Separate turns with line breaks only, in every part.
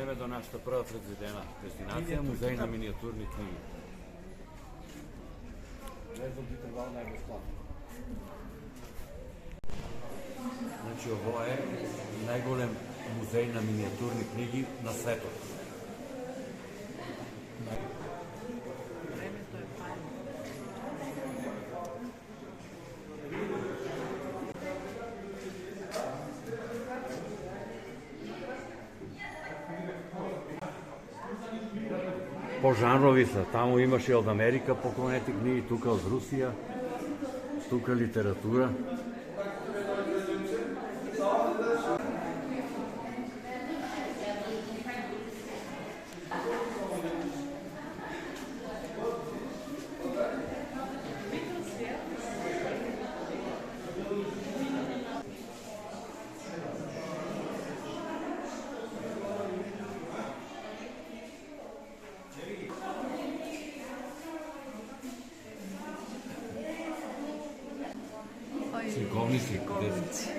дојдеме до нашата прва предвидена дестинација, музеј на минијатурни книги. Влезот би требало најбесплатно. Значи, ово е најголем музеј на минијатурни книги на светот. По жанрови са, таму имаше од Америка поклонети книги, тука од Русија, тука литература. Сликовници.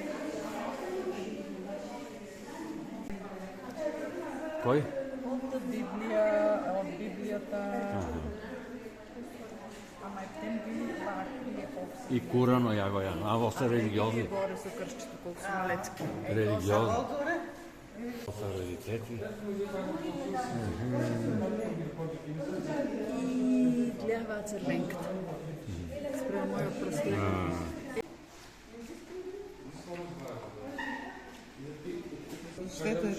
Кој?
Од Библијата. Ама е темби
И Курано, ја го ја. А во се религиозни.
Горе со кршчето, колку су малечки.
Религиозни. Са раритети.
И гледава црвенката. Спрема мојот прстен.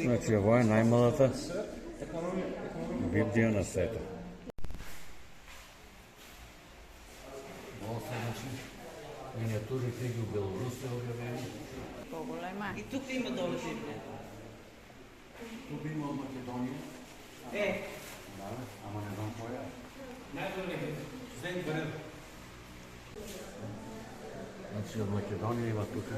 Значи, ово е најмалата Библија на светот. Ово се, значи, минијатурни книги у Белорусија објавени.
Поголема.
И тук има долу Библија.
Тук има од Македонија. Да, ама не знам која. Значи, од Македонија има тука.